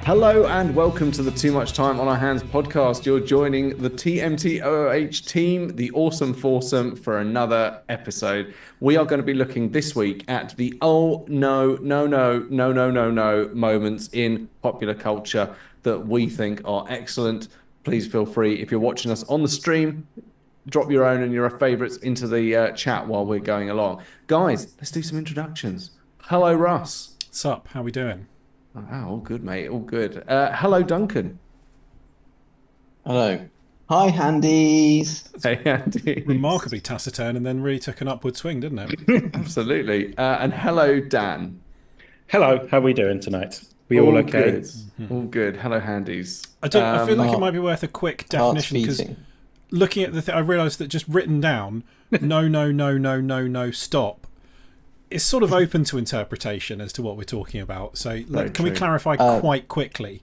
Hello and welcome to the Too Much Time on Our Hands podcast. You're joining the TMTOOH team, the awesome foursome, for another episode. We are going to be looking this week at the no moments in popular culture that we think are excellent. Please feel free, if you're watching us on the stream, drop your own and your favourites into the chat while we're going along. Guys, let's do some introductions. Hello, Russ. What's up? How we doing? Oh, all good, mate. All good. Hello, Duncan. Hello. Hi, Handies. Hey, Andy. Remarkably taciturn and then really took an upward swing, didn't it? Absolutely. And hello, Dan. Hello, how are we doing tonight? We all okay? Good. All good. Hello, Handies. I feel like it might be worth a quick definition because looking at the I realised that just written down, no, stop. It's sort of open to interpretation as to what we're talking about. So can we clarify quite quickly?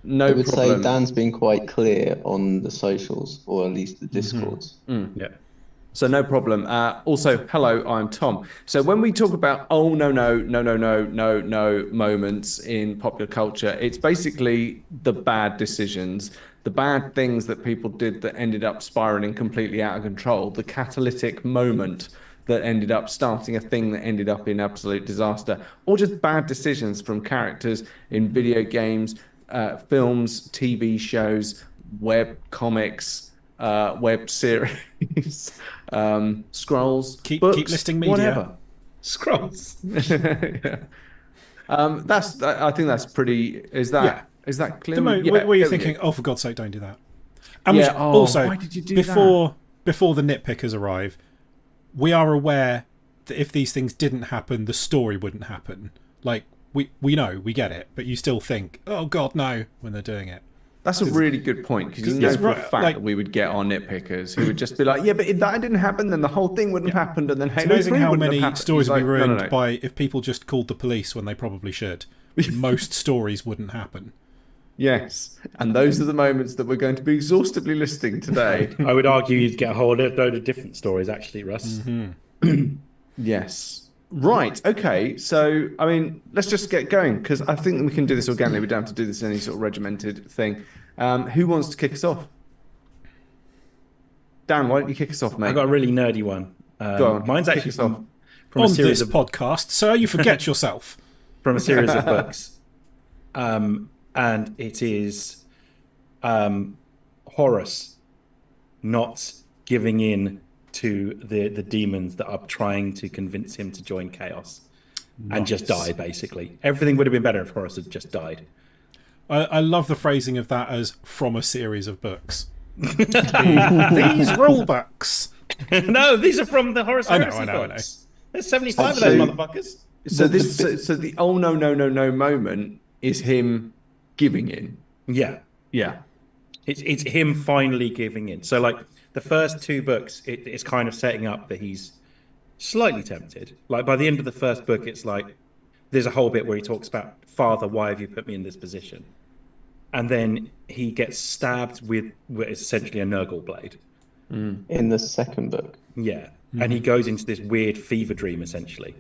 No I would problem. say Dan's been quite clear on the socials, or at least the Discords. Yeah. So no problem. Also, hello, I'm Tom. So when we talk about no moments in popular culture, it's basically the bad decisions, the bad things that people did that ended up spiraling completely out of control, the catalytic moment that ended up starting a thing that ended up in absolute disaster, or just bad decisions from characters in video games, films, TV shows, web comics, web series, scrolls, Keep books, listing media. whatever. Scrolls. Yeah. I think that's pretty. Is that clear? Were you thinking, oh, for God's sake, don't do that? And Yeah, also, why did you do before the nitpickers arrive, we are aware that if these things didn't happen, the story wouldn't happen. Like, we know, we get it, but you still think, oh, God, no, when they're doing it. That's a really good point, because you know for a fact that we would get our nitpickers who would just be like, yeah, but if that didn't happen, then the whole thing wouldn't have happened, and then It's Halo amazing 3 how wouldn't have many happened. stories He's would be like, ruined no. by if people just called the police when they probably should. Most stories wouldn't happen. Yes, and those are the moments that we're going to be exhaustively listing today. I would argue you'd get a whole load of different stories, actually, Russ. Yes. Right, okay, so, I mean, let's just get going, because I think we can do this organically. We don't have to do this in any sort of regimented thing. Who wants to kick us off? Dan, why don't you kick us off, mate? I got a really nerdy one. Go on, Mine's kick actually us off. from a On series this of podcast, sir, you forget yourself. from a series of books, and it is Horus not giving in to the demons that are trying to convince him to join Chaos, and just die. Basically, everything would have been better if Horus had just died. I love the phrasing of that as from a series of books. These rule books. No, these are from the Horus I know, Heresy I know. books. There's 75 of those motherfuckers. So the no moment is him giving in. Yeah. Yeah. It's him finally giving in. So, like, the first two books, it's kind of setting up that he's slightly tempted. Like, by the end of the first book, it's like, there's a whole bit where he talks about, Father, why have you put me in this position? And then he gets stabbed with what is essentially a Nurgle blade. In the second book. Yeah. And he goes into this weird fever dream, essentially,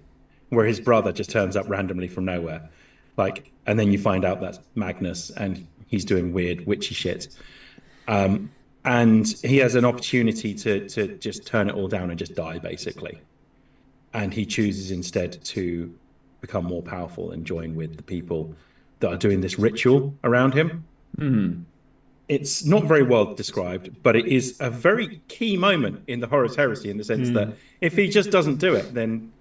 where his brother just turns up randomly from nowhere. Like, and then you find out that's Magnus, and he's doing weird witchy shit. And he has an opportunity to just turn it all down and just die, basically. And he chooses instead to become more powerful and join with the people that are doing this ritual around him. It's not very well described, but it is a very key moment in the Horus Heresy, in the sense that if he just doesn't do it, then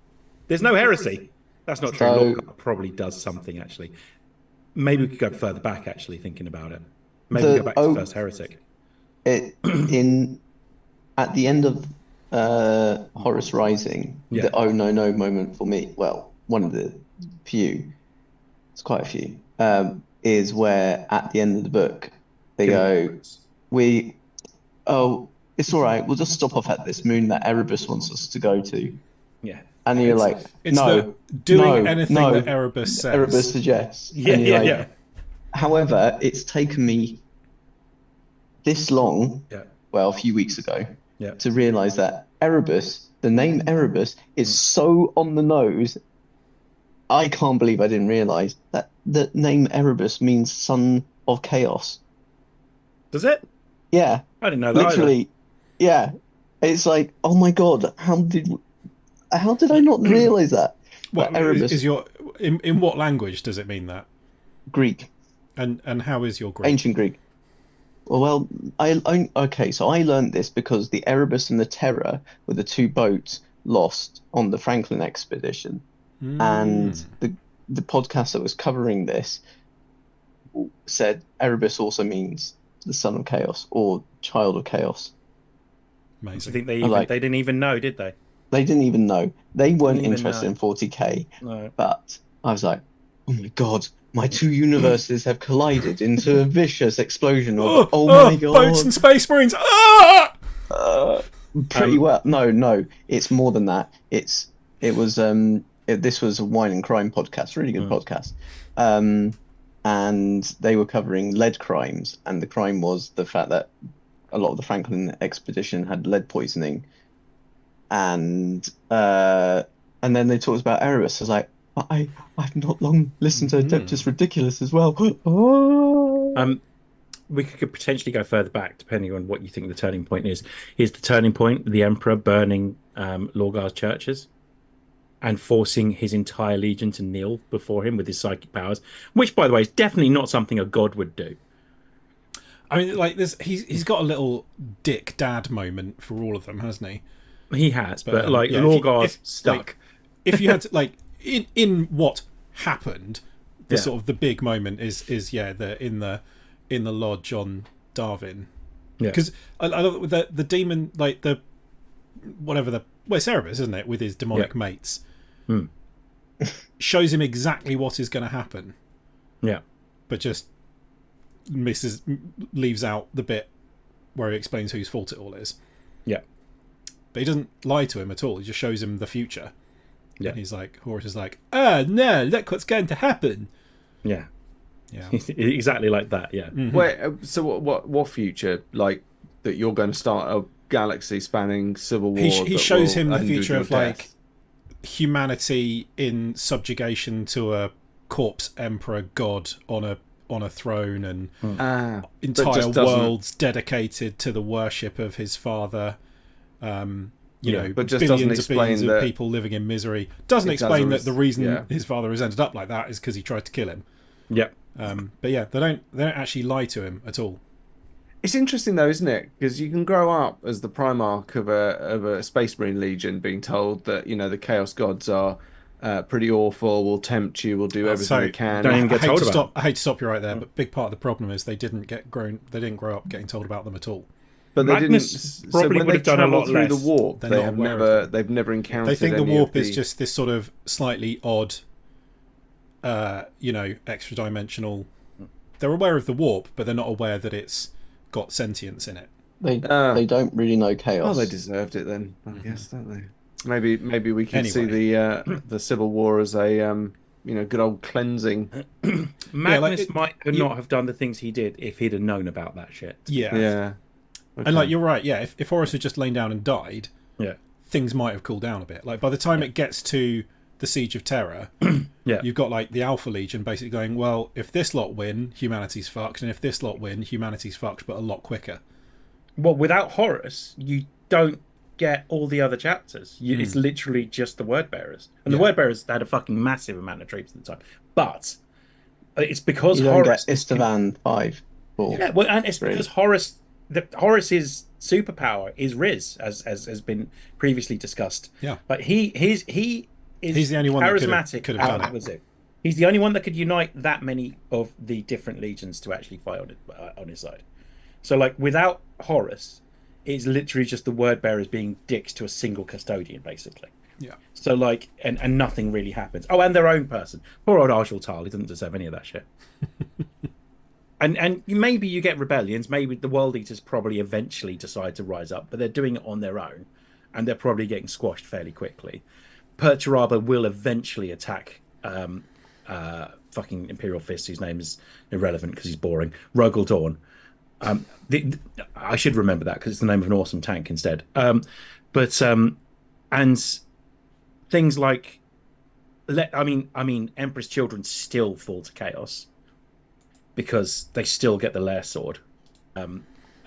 there's no heresy. That's not true. So- Lorca probably does something, actually. Maybe we could go further back, actually, thinking about it. Maybe go back to First Heretic. At the end of Horus Rising, Yeah. the oh no moment for me, well, one of the few, it's quite a few, is where at the end of the book they go, it's all right, we'll just stop off at this moon that Erebus wants us to go to. Yeah. And you're like, It's doing anything that Erebus says. Erebus suggests. Yeah, And you're yeah, like, However, it's taken me this long, yeah. well, a few weeks ago, Yeah. to realize that Erebus, the name Erebus, is so on the nose I can't believe I didn't realize that the name Erebus means son of chaos. Does it? Yeah, I didn't know that literally. Yeah, it's like, oh my God, how did I not realize that? What But Erebus, is your in what language does it mean that? Greek, And how is your Greek? ancient Greek. Well, okay, so I learned this because the Erebus and the Terror were the two boats lost on the Franklin expedition, and the podcast that was covering this said Erebus also means the son of chaos or child of chaos. Amazing. I think they didn't even know, did they? They didn't even know. They weren't even interested know. in 40k. No. But I was like, oh my God, my two universes have collided into a vicious explosion of, oh my God. Boats and Space Marines. Ah! Pretty well. No, it's more than that. This was a wine and crime podcast, really good podcast. And they were covering lead crimes, and the crime was the fact that a lot of the Franklin expedition had lead poisoning, and then they talked about Erebus. I was like, I've not long listened to Adeptus Ridiculous as well. We could potentially go further back, depending on what you think the turning point is. Is the turning point the Emperor burning Lorgar's churches and forcing his entire legion to kneel before him with his psychic powers? Which, by the way, is definitely not something a god would do. I mean, like this, he's got a little dick dad moment for all of them, hasn't he? He has, but like yeah, Lorgar stuck. Like, if you had to, like in what happened, the sort of the big moment is in the lodge on Darwin, because I love the demon, like it's Erebus, isn't it, with his demonic mates, shows him exactly what is going to happen, but just leaves out the bit where he explains whose fault it all is. But he doesn't lie to him at all. He just shows him the future. And he's like, Horus is like, no, look what's going to happen. Yeah. Yeah. Exactly like that. Yeah. Wait, so what future, like, that you're going to start a galaxy spanning civil war? He shows will him the end with future your of death? like humanity in subjugation to a corpse emperor god on a throne, and entire worlds dedicated to the worship of his father. But just doesn't billions explain of that people living in misery. Doesn't explain that the reason his father has ended up like that is because he tried to kill him. But yeah, they don't actually lie to him at all. It's interesting though, isn't it? Because you can grow up as the Primarch of a Space Marine Legion, being told that the Chaos Gods are pretty awful, will tempt you, will do everything they can. Don't even get told about. I hate to stop you right there, but big part of the problem is they didn't grow up getting told about them at all. But they Magnus didn't. probably So when would they have done a travel lot through less. the warp, They're they not have aware never. They've never encountered. They think the any warp of the... is just this sort of slightly odd, extra dimensional. They're aware of the warp, but they're not aware that it's got sentience in it. They don't really know chaos. Oh, they deserved it then, I guess, don't they? Maybe we can see Anyway. the Civil War as a good old cleansing. Magnus might not have done the things he did if he'd have known about that shit. Yeah. Okay. And like you're right, yeah. If Horus had just lain down and died, things might have cooled down a bit. Like by the time it gets to the Siege of Terror, you've got like the Alpha Legion basically going, well, if this lot win, humanity's fucked, and if this lot win, humanity's fucked, but a lot quicker. Well, without Horus, you don't get all the other chapters. It's literally just the Word Bearers, and the Word Bearers had a fucking massive amount of troops at the time. But it's because you don't Horus get Istvan 5. Yeah, well, and it's because Horus's superpower is Riz, as has been previously discussed. Yeah, but he's the only one charismatic that could have done it. He's the only one that could unite that many of the different legions to actually fight on his side. So, like, without Horus, it's literally just the Word Bearers being dicks to a single custodian, basically. Yeah. So, like, and nothing really happens. Oh, and their own person. Poor old Arshal Tal, he doesn't deserve any of that shit. And maybe you get rebellions. Maybe the World Eaters probably eventually decide to rise up, but they're doing it on their own, and they're probably getting squashed fairly quickly. Perturaba will eventually attack fucking Imperial Fist, whose name is irrelevant because he's boring. Rogel Dawn. I should remember that because it's the name of an awesome tank instead. And things like I mean, Emperor's Children still fall to chaos because they still get the Lair Sword.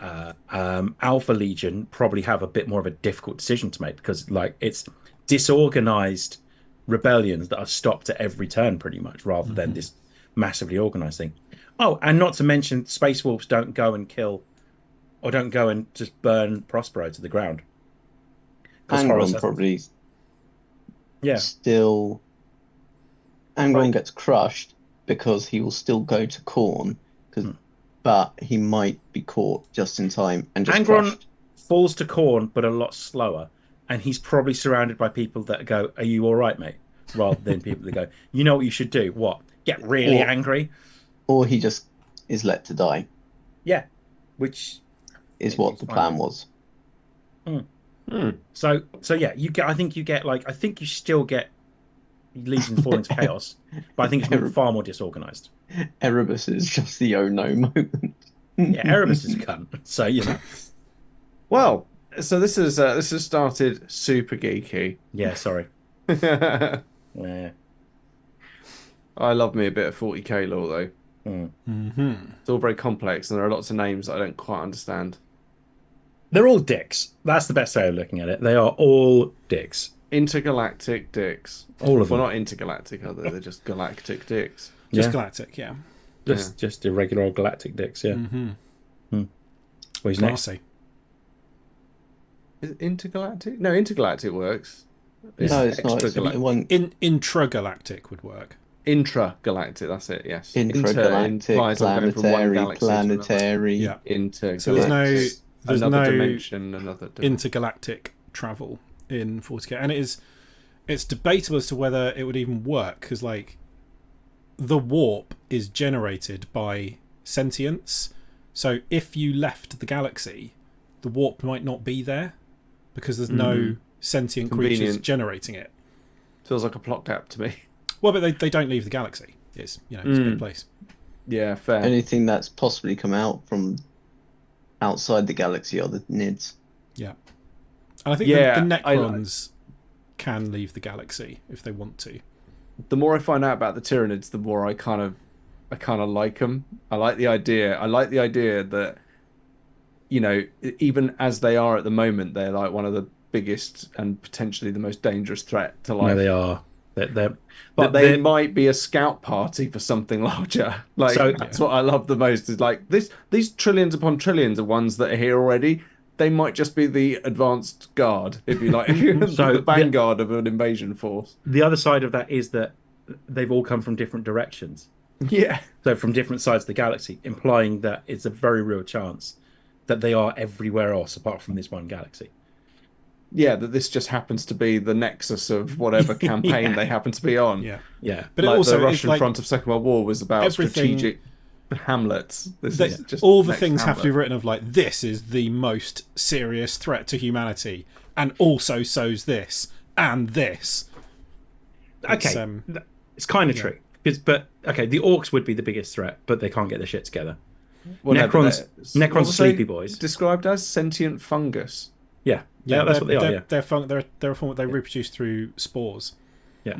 Alpha Legion probably have a bit more of a difficult decision to make because, like, it's disorganized rebellions that are stopped at every turn, pretty much, rather than this massively organized thing. Oh, and not to mention, Space Wolves don't go and kill, or don't go and just burn Prospero to the ground. Angron probably still... Angron gets crushed because he will still go to Khorne, but he might be caught just in time and just Angron crushed. falls to Khorne, but a lot slower, and he's probably surrounded by people that go, "Are you all right, mate?" Rather than people that go, "You know what you should do? What? Get really angry?" Or he just is let to die. Yeah, which is what the plan was. So yeah, I think you still get Legion fall into chaos, but I think it's far more disorganized. Erebus is just the oh no moment. Yeah, Erebus is a cunt. So Well, so this has started super geeky. Yeah, sorry. Yeah. Yeah. I love me a bit of 40k lore though. Mm-hmm. It's all very complex, and there are lots of names that I don't quite understand. They're all dicks. That's the best way of looking at it. They are all dicks. Intergalactic dicks. All of them. Well, not intergalactic, are they? They're just galactic dicks. Just galactic, yeah. Just irregular old galactic dicks, yeah. Mm-hmm. Who's Classy. next? Is it intergalactic? No, intergalactic works. No, it's not. It's Extragalactic. Intragalactic would work. Intragalactic, that's it, yes. Intragalactic, implies I'm going from one galaxy to another. planetary. Yeah. Intergalactic. So there's another no dimension, another dimension. intergalactic travel in 40k, and it's debatable as to whether it would even work, because like the warp is generated by sentience. So if you left the galaxy, the warp might not be there because there's no sentient creatures generating it. Feels like a plot gap to me. Well, but they don't leave the galaxy. It's it's a big place. Yeah, fair. Anything that's possibly come out from outside the galaxy are the Nids. Yeah, and I think the Necrons can leave the galaxy if they want to. The more I find out about the Tyranids, the more I kind of like them. I like the idea. I like the idea that, even as they are at the moment, they're like one of the biggest and potentially the most dangerous threat to life. No, they are. But they might be a scout party for something larger. Like, so, that's what I love the most. Is like these trillions upon trillions of ones that are here already. They might just be the advanced guard, if you like, so the vanguard of an invasion force. The other side of that is that they've all come from different directions. Yeah. So from different sides of the galaxy, implying that it's a very real chance that they are everywhere else apart from this one galaxy. Yeah, that this just happens to be the nexus of whatever campaign they happen to be on. Yeah. But like also the Russian front of Second World War was about strategic hamlets. All the things have to be written of like, this is the most serious threat to humanity, and also so's this and this. Okay, it's kind of true. But the Orcs would be the biggest threat, but they can't get their shit together. Well, Necrons sleepy boys. Described as sentient fungus. Yeah, that's what they are. Yeah, they're a form. They reproduce through spores. Yeah,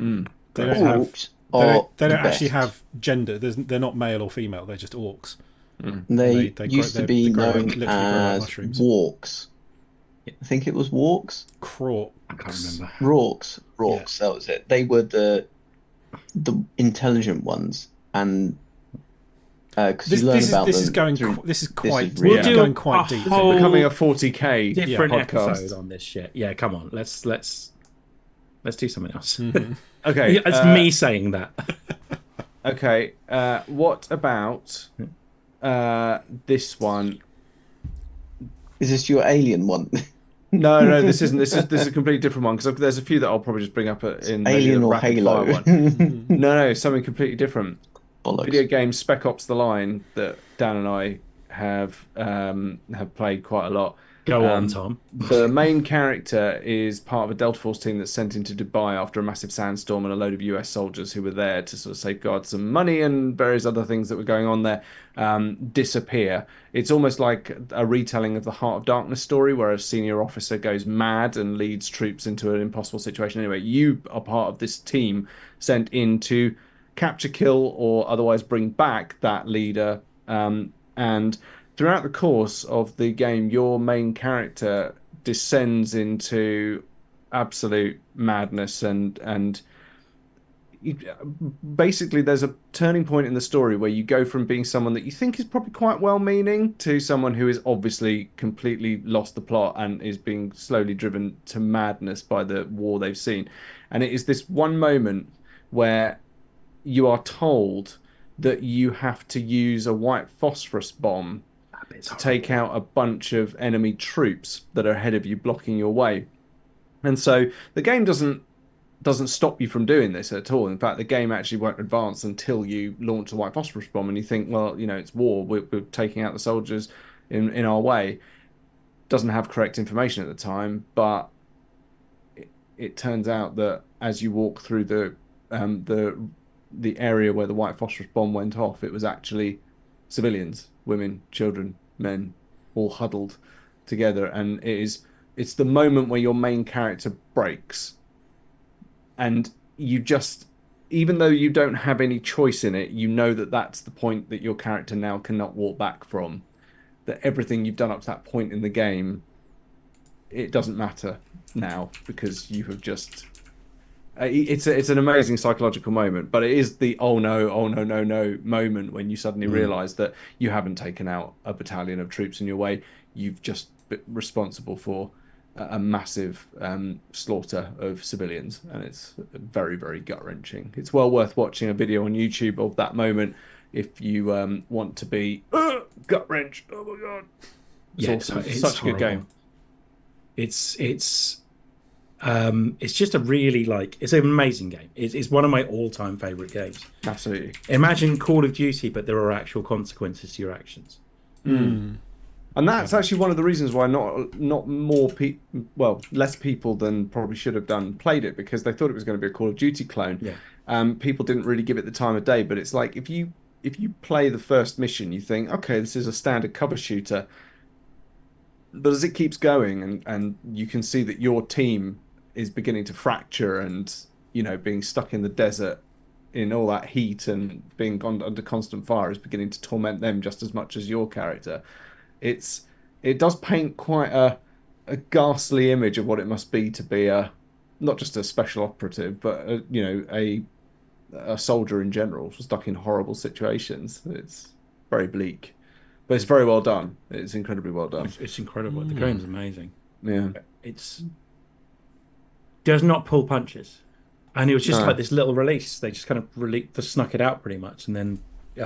they don't actually have gender. They're not male or female. They're just orcs. They used to be known as Walks. I think it was Walks. Crocs. I can't remember. Rorks. That was it. They were the intelligent ones, and because you learn about them. This is quite going quite deep. This is becoming a 40k different podcast. Episode on this shit. Yeah, come on. Let's do something else. Okay, it's me saying that. Okay, what about this one? Is this your alien one? No, this isn't. This is a completely different one, because there's a few that I'll probably just bring up in Alien or Halo one. No, something completely different. Bollocks. Video game Spec Ops: The Line that Dan and I have played quite a lot. Go on, Tom. The main character is part of a Delta Force team that's sent into Dubai after a massive sandstorm, and a load of US soldiers who were there to sort of safeguard some money and various other things that were going on there disappear. It's almost like a retelling of the Heart of Darkness story, where a senior officer goes mad and leads troops into an impossible situation. Anyway, you are part of this team sent in to capture, kill, or otherwise bring back that leader. And throughout the course of the game, your main character descends into absolute madness, and basically there's a turning point in the story where you go from being someone that you think is probably quite well-meaning to someone who is obviously completely lost the plot and is being slowly driven to madness by the war they've seen. And it is this one moment where you are told that you have to use a white phosphorus bomb to take out a bunch of enemy troops that are ahead of you, blocking your way. And so the game doesn't stop you from doing this at all. In fact, the game actually won't advance until you launch the white phosphorus bomb, and you think, well, you know, it's war. We're taking out the soldiers in our way. Doesn't have correct information at the time, but it turns out that as you walk through the area where the white phosphorus bomb went off, it was actually civilians, women, children, men, all huddled together. And it's the moment where your main character breaks, and you just, even though you don't have any choice in it, you know that that's the point that your character now cannot walk back from, that everything you've done up to that point in the game, it doesn't matter now, because you have just it's an amazing psychological moment, but it is the oh no moment when you suddenly realize that you haven't taken out a battalion of troops in your way. You've just been responsible for a massive slaughter of civilians, and it's very, very gut-wrenching. It's well worth watching a video on YouTube of that moment if you want to be gut-wrench. Oh my god, it's awesome. It's such a good game. It's just a really, like, it's an amazing game. It's one of my all-time favorite games. Absolutely. Imagine Call of Duty, but there are actual consequences to your actions. And that's actually one of the reasons why not more people, well, less people than probably should have done played it, because they thought it was going to be a Call of Duty clone. Yeah. People didn't really give it the time of day, but it's like if you play the first mission, you think, okay, this is a standard cover shooter. But as it keeps going, and you can see that your team is beginning to fracture, and, you know, being stuck in the desert in all that heat and being under constant fire is beginning to torment them just as much as your character. It does paint quite a ghastly image of what it must be to be not just a special operative, but a soldier in general, stuck in horrible situations. It's very bleak, but it's very well done. It's incredibly well done. It's incredible. The game's amazing. Yeah, it's does not pull punches, and it was just like this little release. They just kind of snuck it out pretty much, and then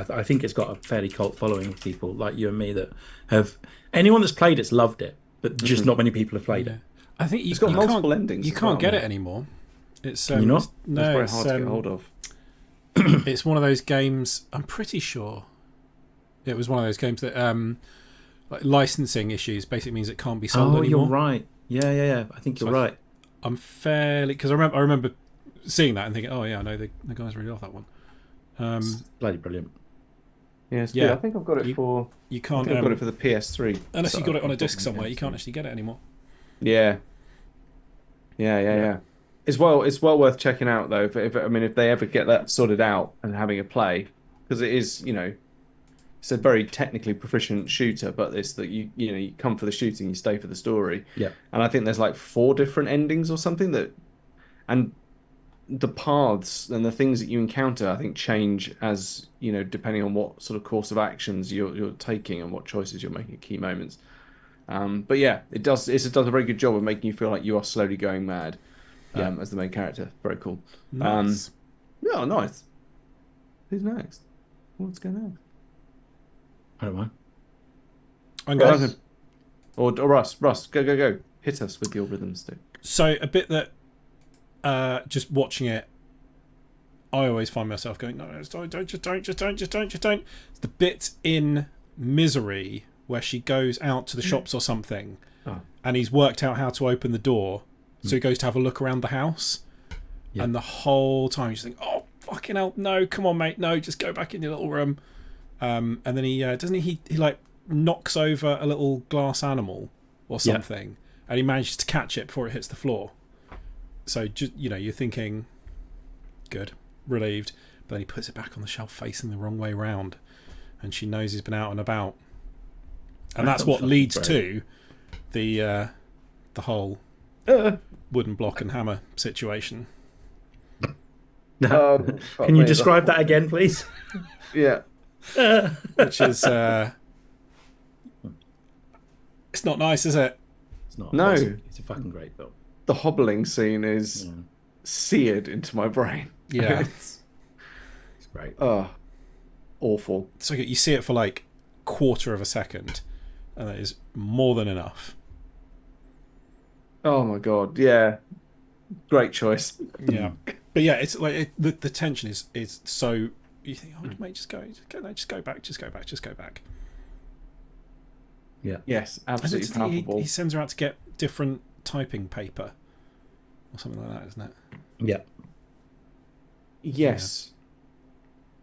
I think it's got a fairly cult following of people like you and me that have, anyone that's played it's loved it, but just not many people have played it. I think it's got multiple endings. You can't get it anymore. It's You're not? No, it's very hard to get hold of. It's one of those games. I'm pretty sure it was one of those games that like licensing issues basically means it can't be sold anymore. You're right. Yeah. I think you're right. I'm fairly, because I remember seeing that and thinking, oh yeah, I know the guys really love that one. It's bloody brilliant. Yeah, yeah. I think I've got it for. You can't. I've got it for the PS3. Unless you got it on a disc somewhere, you can't actually get it anymore. Yeah. It's well worth checking out though. If they ever get that sorted out and having a play, because it is, it's a very technically proficient shooter, but it's that you come for the shooting, you stay for the story. Yeah. And I think there's like 4 different endings or something and the paths and the things that you encounter, I think, change as depending on what sort of course of actions you're taking and what choices you're making at key moments. But yeah, it does a very good job of making you feel like you are slowly going mad as the main character. Very cool. Nice. Nice. Who's next? What's going next? I don't know. I'm going. Or Russ, go. Hit us with your rhythm stick. So a bit that just watching it, I always find myself going, no, don't. It's the bit in Misery where she goes out to the shops or something, and he's worked out how to open the door. So he goes to have a look around the house, and the whole time he's thinking, "Oh fucking hell, no! Come on, mate, no! Just go back in your little room." And then he doesn't he like knocks over a little glass animal or something, and he manages to catch it before it hits the floor. So just you're thinking, good, relieved, but then he puts it back on the shelf facing the wrong way round, and she knows he's been out and about, and that's what leads to the whole wooden block and hammer situation. Can you describe that again, please? Yeah. Which is it's not nice, is it? It's not. No. It's a fucking great film. The hobbling scene is seared into my brain. Yeah. It's great. Oh, awful. So you see it for like quarter of a second, and that is more than enough. Oh my god, yeah. Great choice. Yeah. But yeah, it's like the tension is so. You think, oh, mate, just go back. Yeah. Yes, absolutely palpable. He sends her out to get different typing paper or something like that, isn't it? Yeah. Yes.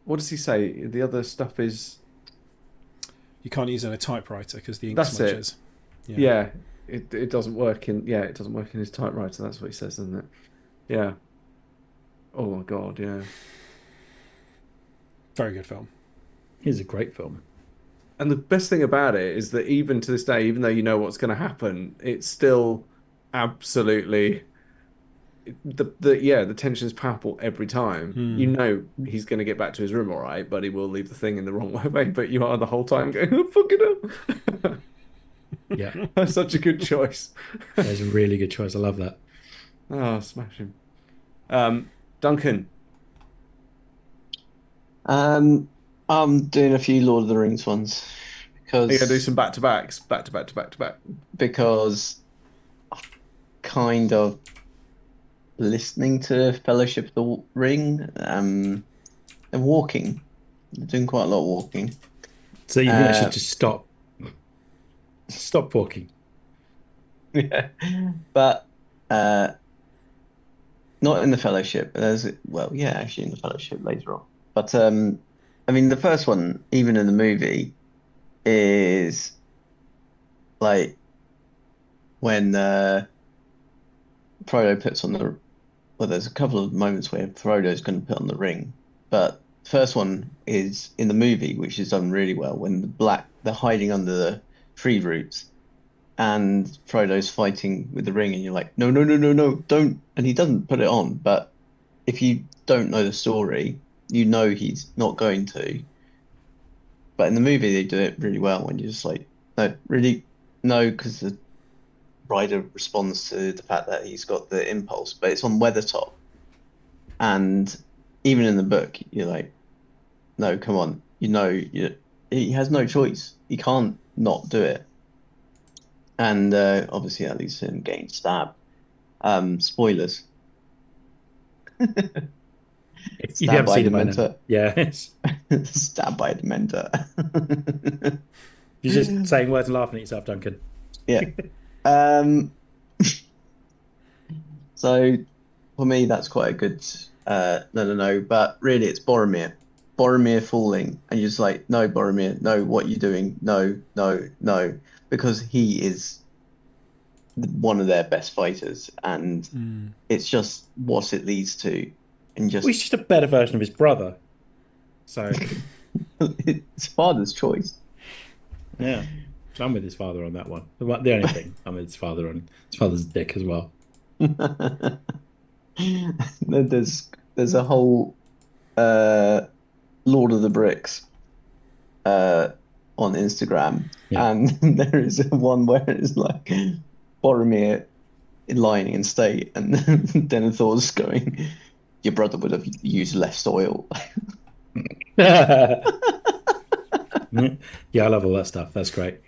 What does he say? The other stuff is... You can't use it in a typewriter because the ink That's smudges. Yeah. It doesn't work in... Yeah, it doesn't work in his typewriter. That's what he says, isn't it? Yeah. Oh my god, yeah. Very good film. It is a great film. And the best thing about it is that even to this day, even though you know what's going to happen, it's still absolutely... The tension is palpable every time. You know he's going to get back to his room all right, but he will leave the thing in the wrong way. But you are the whole time going, oh, fucking hell. Yeah. That's such a good choice. That's a really good choice. I love that. Oh, smash him. Duncan. I'm doing a few Lord of the Rings ones because Are you going to do some back-to-backs? Back-to-back. Because kind of listening to Fellowship of the Ring and walking. I'm doing quite a lot of walking. So you think I should just stop walking? Yeah. But not in the Fellowship. Actually in the Fellowship later on. But I mean, the first one, even in the movie, is like when Frodo puts on the... Well, there's a couple of moments where Frodo's going to put on the ring, but the first one is in the movie, which is done really well, when they're hiding under the tree roots, and Frodo's fighting with the ring, and you're like, no, don't, and he doesn't put it on. But if you don't know the story, you know he's not going to. But in the movie, they do it really well when you're just like, no, really, no, because the rider responds to the fact that he's got the impulse, but it's on Weathertop. And even in the book, you're like, no, come on, he has no choice. He can't not do it. And obviously that leads to him getting stabbed. Spoilers. If you haven't seen Dementor. Yeah. Stabbed by a Dementor. You're just saying words and laughing at yourself, Duncan. Yeah. So for me, that's quite a good no. But really, it's Boromir. Boromir falling, and you're just like, no, Boromir, no, what are you doing? No, because he is one of their best fighters, and it's just what it leads to, and just he's just a better version of his brother. So it's father's choice. Yeah. So I'm with his father on that one. The only thing I'm with his father on. His father's a dick as well. There's a whole Lord of the Bricks on Instagram, and there is one where it's like Boromir lying in state, and Denethor's going, "Your brother would have used less oil." Yeah, I love all that stuff. That's great.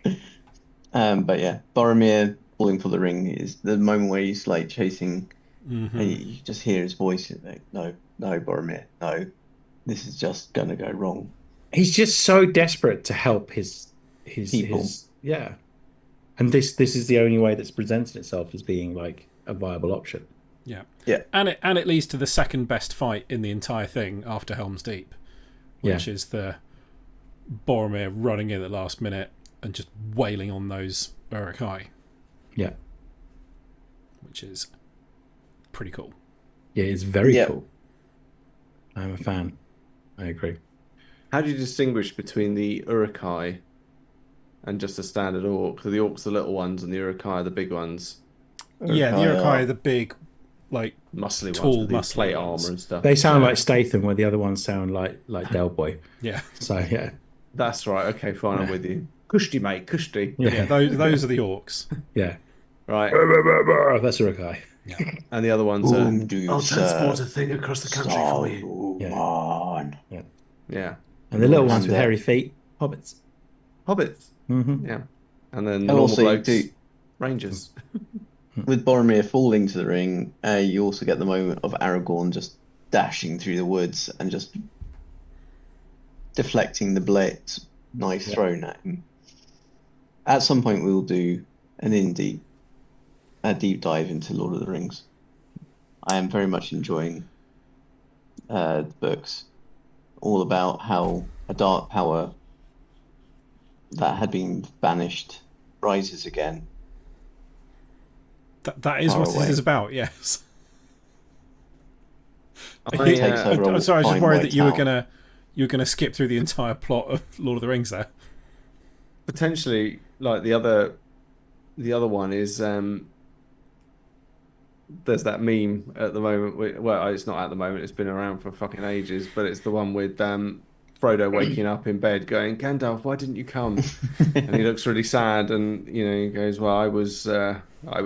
But yeah, Boromir falling for the ring is the moment where he's like chasing, and you just hear his voice. Like, no, Boromir, no, this is just gonna go wrong. He's just so desperate to help his people. Yeah. And this is the only way that's presented itself as being like a viable option. Yeah. Yeah. And it leads to the second best fight in the entire thing after Helm's Deep, which is the Boromir running in at the last minute and just wailing on those Uruk-hai. Yeah. Which is pretty cool. Yeah, it's very cool. I'm a fan. I agree. How do you distinguish between the Uruk-hai and just a standard orc? So the orcs are the little ones and the Uruk-hai are the big ones. Yeah, the Uruk-hai are the big, like, muscly tall, ones with the muscly plate ones. armor and stuff. They sound like Statham, where the other ones sound like Del Boy. Yeah. So yeah. That's right. Okay, fine. I'm with you. Kushti, mate. Kushti. Yeah, those are the orcs. Yeah. Right. That's Uruk-hai. Yeah. And the other ones are. I'll transport a thing across the country for you. Yeah. Yeah. And the little ones with hairy feet, hobbits. Hobbits. Mm-hmm. Yeah. And then And normal also you blokes, do, rangers. with Boromir falling to the ring, you also get the moment of Aragorn just dashing through the woods and just deflecting the blades, knife thrown at him. At some point, we will do a deep dive into Lord of the Rings. I am very much enjoying the books, all about how a dark power that had been banished rises again. That is what away. it is about, yes. I, takes over I'm a sorry, I was just fine worried white that you were tower. gonna skip through the entire plot of Lord of the Rings there. potentially, like the other one is there's that meme at the moment. Well, it's not at the moment. It's been around for fucking ages. But it's the one with Frodo waking up in bed, going, "Gandalf, why didn't you come?" And he looks really sad, and he goes, "Well, I was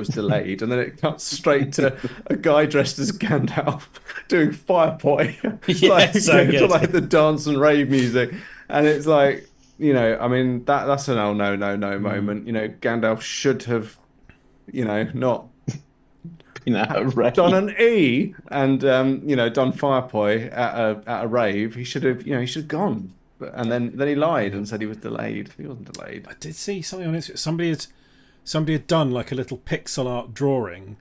delayed." And then it cuts straight to a guy dressed as Gandalf doing Firepot, So good. like the dance and rave music, and it's like, I mean, that's an no moment. Gandalf should have, not done an E and done Firepot at a rave. He should have gone, and then he lied and said he was delayed. He wasn't delayed. I did see something on Instagram. Somebody had done like a little pixel art drawing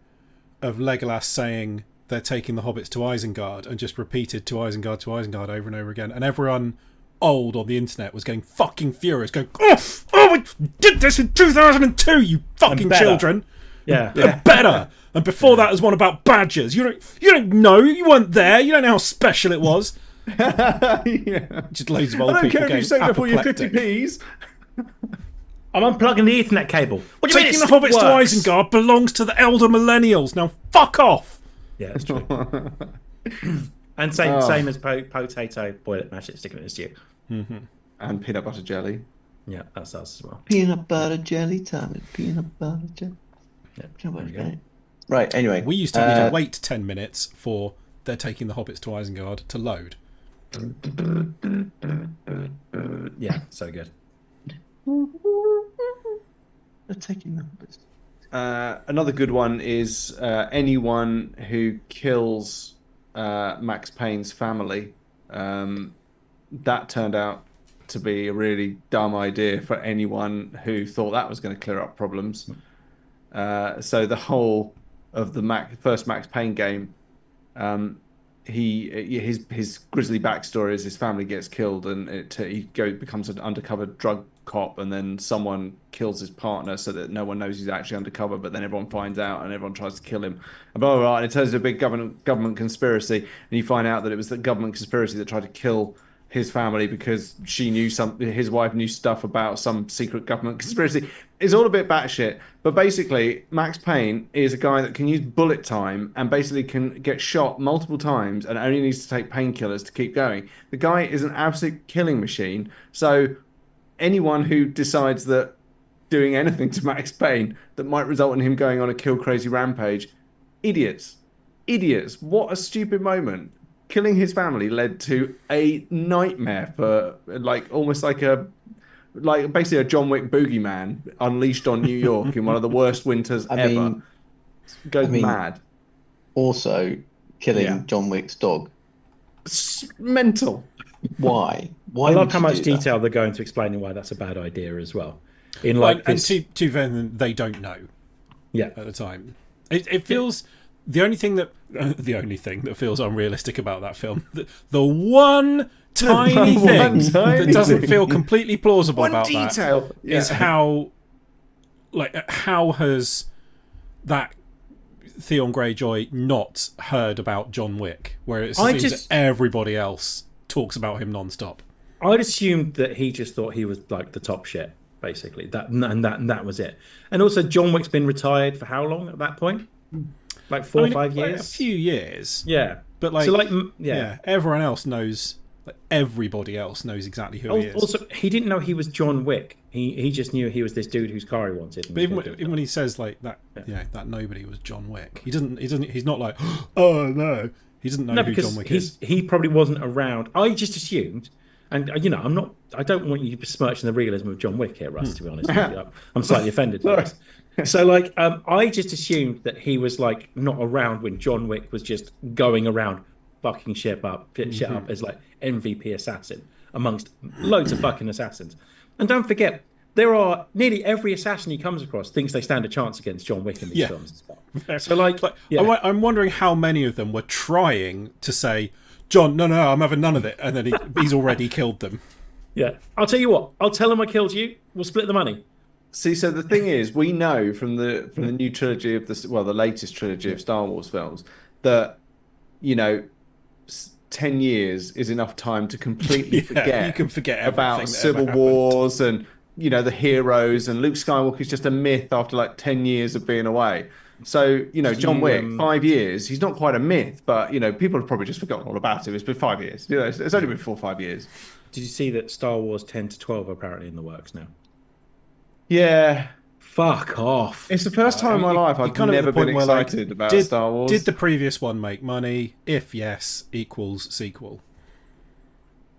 of Legolas saying they're taking the hobbits to Isengard, and just repeated to Isengard over and over again, and everyone old on the internet was getting fucking furious, going, oh, we did this in 2002, you fucking children. Yeah. Better. And before that was one about badgers. You don't know. You weren't there. You don't know how special it was. Yeah. Just loads of old I don't people care if getting you say that for your apoplectic. 50p's. I'm unplugging the Ethernet cable. What do you mean Taking it the hobbits still to works? Isengard belongs to the elder millennials. Now fuck off. Yeah, that's true. And same as potato, boil it, mash it, stick it in a stew. And peanut butter jelly. Yeah, that's us as well. Peanut butter jelly time. Peanut butter jelly. Yeah, there we go. Right, anyway. We used to have to wait 10 minutes for they're taking the hobbits to Isengard to load. Yeah, so good. They're taking numbers. Another good one is anyone who kills Max Payne's family. That turned out to be a really dumb idea for anyone who thought that was going to clear up problems. So the whole of the first Max Payne game, his grisly backstory is his family gets killed, and he becomes an undercover drug cop, and then someone kills his partner so that no one knows he's actually undercover, but then everyone finds out and everyone tries to kill him, and blah blah blah. And it turns into a big government conspiracy, and you find out that it was the government conspiracy that tried to kill his family because his wife knew stuff about some secret government conspiracy. It's all a bit batshit, but basically Max Payne is a guy that can use bullet time and basically can get shot multiple times and only needs to take painkillers to keep going. The guy is an absolute killing machine. So anyone who decides that doing anything to Max Payne that might result in him going on a kill crazy rampage, idiots. What a stupid moment. Killing his family led to a nightmare for almost like basically a John Wick boogeyman unleashed on New York in one of the worst winters ever. Goes mad. Also, killing John Wick's dog. It's mental. Why? I love how much detail they're going to explaining why that's a bad idea as well. in like and this. to them, they don't know Yeah, at the time. It feels the only thing that feels unrealistic about that film. The one tiny thing that doesn't feel completely plausible about that is how has that Theon Greyjoy not heard about John Wick, where it seems that everybody else talks about him non-stop. I'd assumed that he just thought he was like the top shit, basically. That was it. And also, John Wick's been retired for how long at that point? Like 4 or 5 years? A few years. Yeah. But everyone else knows. Everybody else knows exactly who he is. Also, he didn't know he was John Wick. He just knew he was this dude whose car he wanted. But even when he says like that, that nobody was John Wick. He doesn't. He's not like, oh no. He doesn't know who John Wick is. He probably wasn't around. I just assumed, and I'm not. I don't want you besmirching the realism of John Wick here, Russ. To be honest, with you. I'm slightly offended. So I just assumed that he was like not around when John Wick was just going around fucking shit up as like MVP assassin amongst loads of fucking assassins. And don't forget, there are nearly every assassin he comes across thinks they stand a chance against John Wick in these films as well. So I'm wondering how many of them were trying to say, John, no, I'm having none of it, and then he's already killed them. Yeah, I'll tell you what. I'll tell him I killed you. We'll split the money. See, so the thing is, we know from the new trilogy of the latest trilogy of Star Wars films that 10 years is enough time to completely forget. You can forget about civil wars and the heroes, and Luke Skywalker is just a myth after like 10 years of being away. So John Wick, 5 years, he's not quite a myth, but people have probably just forgotten all about him. It's been 5 years. It's only been 4 or 5 years. Did you see that Star Wars 10 to 12 are apparently in the works now? Yeah. Fuck off. It's the first time in my life I've never been excited about Star Wars. Did the previous one make money? If yes, equals sequel.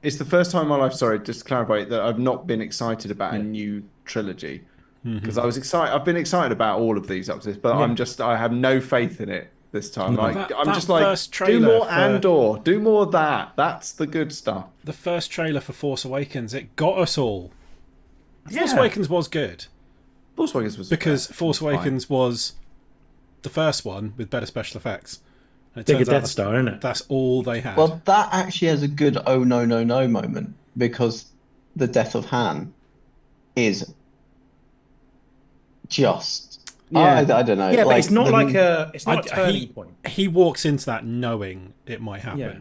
It's the first time in my life, sorry, just to clarify, that I've not been excited about a new trilogy. Because I was excited. I've been excited about all of these up to this, but I have no faith in it this time. Do more Andor, do more of that. That's the good stuff. The first trailer for Force Awakens, it got us all. Force Awakens was good. Force Awakens was because Force Awakens was the first one with better special effects. And it turns out Death Star, isn't it? That's all they had. Well, that actually has a good oh no moment, because the death of Han is just I don't know. Yeah, but it's not a turning point. He walks into that knowing it might happen. Yeah.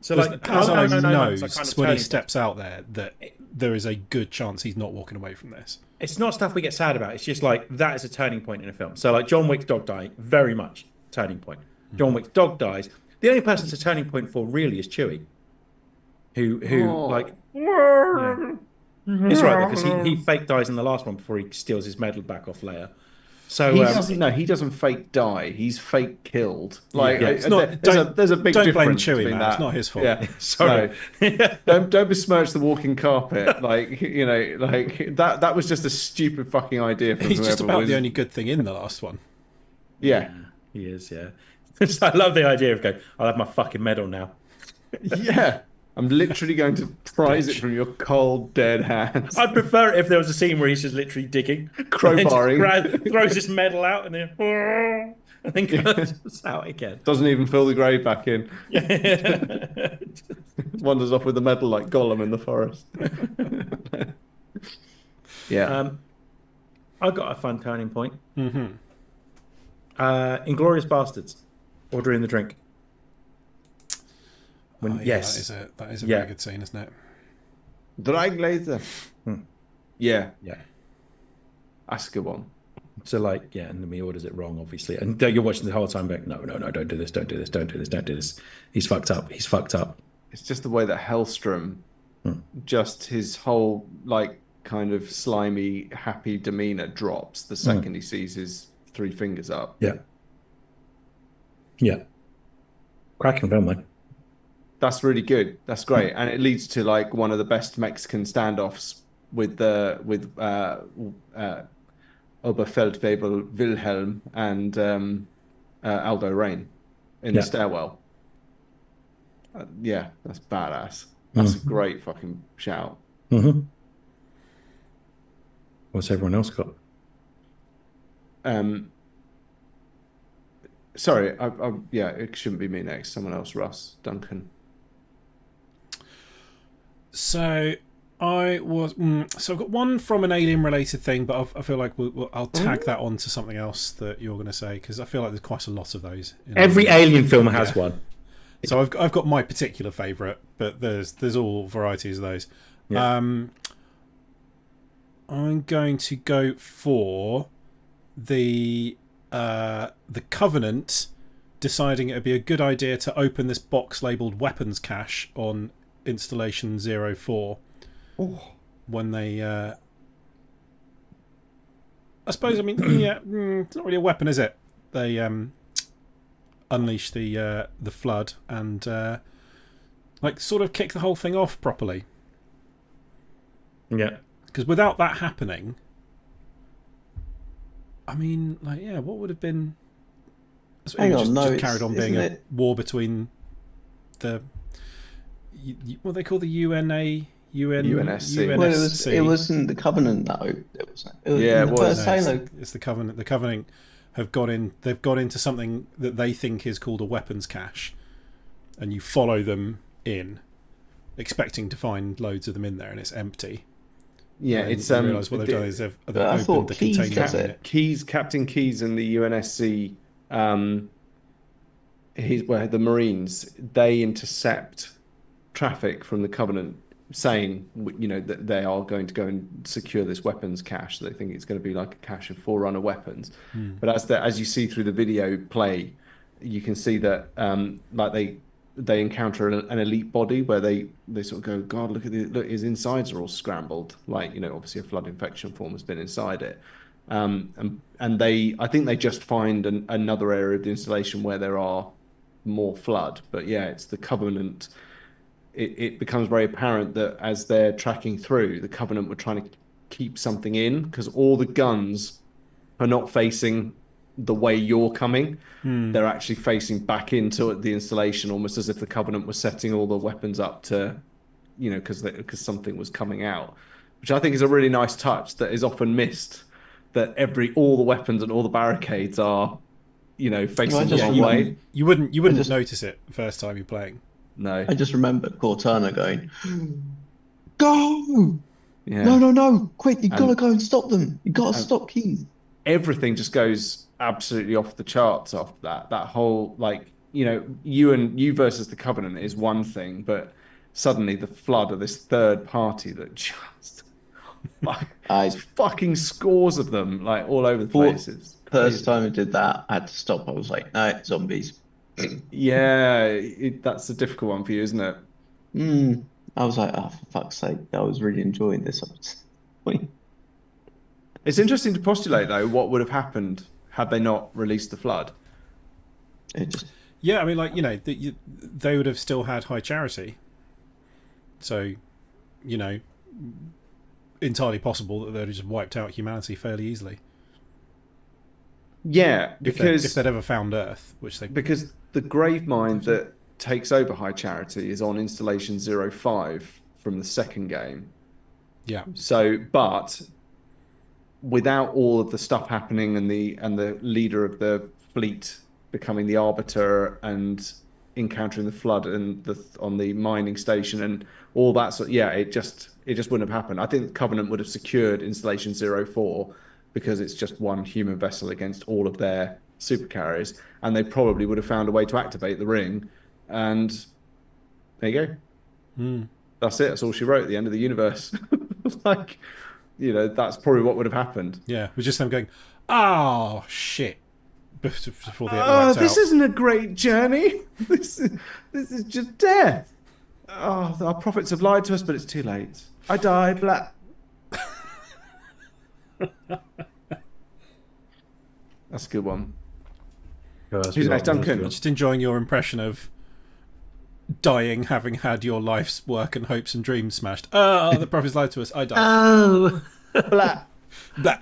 So Han knows when he steps out there that there is a good chance he's not walking away from this. It's not stuff we get sad about. It's just like that is a turning point in a film. So like John Wick's dog dying, very much turning point. John Wick's dog dies. The only person it's a turning point for really is Chewie, who It's right because he fake dies in the last one before he steals his medal back off Leia. So he doesn't fake die. He's fake killed. Like it's not, there's a big don't difference blame Chewie, between man. that. It's not his fault. Yeah, sorry. Don't besmirch the walking carpet. Like that was just a stupid fucking idea. From He's just about the only good thing in the last one. Yeah, he is. Yeah, I love the idea of going, I'll have my fucking medal now. Yeah. I'm literally going to prize it from your cold, dead hands. I'd prefer it if there was a scene where he's just literally digging, crowbarring, throws his medal out, and then goes out again. Doesn't even fill the grave back in. Wanders off with the medal like Gollum in the forest. Yeah. I got a fun turning point. Inglourious Bastards, ordering the drink. Yes, that is a very good scene, isn't it? Drag laser. Yeah. Yeah. That's a good one. So and then he orders it wrong, obviously. And you're watching the whole time going, no, don't do this, don't do this, don't do this, don't do this. He's fucked up. It's just the way that Hellstrom, just his whole kind of slimy, happy demeanor drops the second he sees his 3 fingers up. Yeah. Yeah. Cracking film, man. That's really good. That's great, and it leads to one of the best Mexican standoffs with Oberfeldwebel Wilhelm and Aldo Rain in the stairwell. Yeah, that's badass. That's a great fucking shout. What What's everyone else got? Sorry, yeah, it shouldn't be me next. Someone else, Russ, Duncan. So so I've got one from an alien-related thing, but I feel like I'll tag that on to something else that you're going to say, because I feel like there's quite a lot of those. Every alien film has one. So I've got my particular favourite, but there's all varieties of those. Yeah. I'm going to go for the Covenant deciding it would be a good idea to open this box labelled weapons cache on installation 04 when they I suppose, I mean, yeah, it's not really a weapon, is it? They unleash the flood and like sort of kick the whole thing off properly. Yeah. Because without that happening, I mean, like, yeah, what would have been? Hang on, no, just carried on being a war between the what they call the UNSC. UNSC. Well, it wasn't the Covenant though. It was It's the Covenant. The Covenant have got in. They've got into something that they think is called a weapons cache, and you follow them in, expecting to find loads of them in there, and it's empty. Yeah, and it's realise what they've done is they've opened the container. Captain Keyes and the UNSC, the Marines, they intercept traffic from the Covenant, saying, you know, that they are going to go and secure this weapons cache. They think it's going to be like a cache of Forerunner weapons. But as you see through the video play, you can see that like they encounter an elite body where they sort of go, God, look his insides are all scrambled, like, you know, obviously a flood infection form has been inside it. And I think they just find another area of the installation where there are more flood. But yeah, it's the Covenant. It becomes very apparent that as they're tracking through, the Covenant were trying to keep something in, because all the guns are not facing the way you're coming. They're actually facing back into the installation, almost as if the Covenant was setting all the weapons up to, you know, because something was coming out, which I think is a really nice touch that is often missed, that all the weapons and all the barricades are, you know, facing the wrong way. You wouldn't notice it the first time you're playing. No. I just remember Cortana going, "Go! Yeah. No! Quick! You gotta go and stop them! You gotta stop Keyes." Everything just goes absolutely off the charts after that. That whole, like, you know, you versus the Covenant is one thing, but suddenly the flood of this third party that just fucking scores of them, like, all over the place. First time I did that, I had to stop. I was like, no, zombies. Yeah, that's a difficult one for you, isn't it? I was like, oh, for fuck's sake, I was really enjoying this. It's interesting to postulate, though, what would have happened had they not released the flood. Yeah, I mean, like, you know, they would have still had High Charity. So, you know, entirely possible that they'd have just wiped out humanity fairly easily. Yeah, because if they'd ever found Earth, because the Gravemind that takes over High Charity is on installation 05 from the second game. Yeah. So, but without all of the stuff happening and the leader of the fleet becoming the arbiter and encountering the flood and on the mining station and all that sort, it just wouldn't have happened. I think Covenant would have secured installation 04 because it's just one human vessel against all of their supercarriers, and they probably would have found a way to activate the ring, and there you go. That's it. That's all she wrote at the end of the universe. Like, you know, that's probably what would have happened. Yeah, it was just them going, oh shit, before they this isn't a great journey. This is just death. Oh, our prophets have lied to us, but it's too late. I die. Blah. That's a good one. Who's next? Duncan. Just enjoying your impression of dying, having had your life's work and hopes and dreams smashed. Oh, the prophets lied to us. I died. Oh, blah. Blah.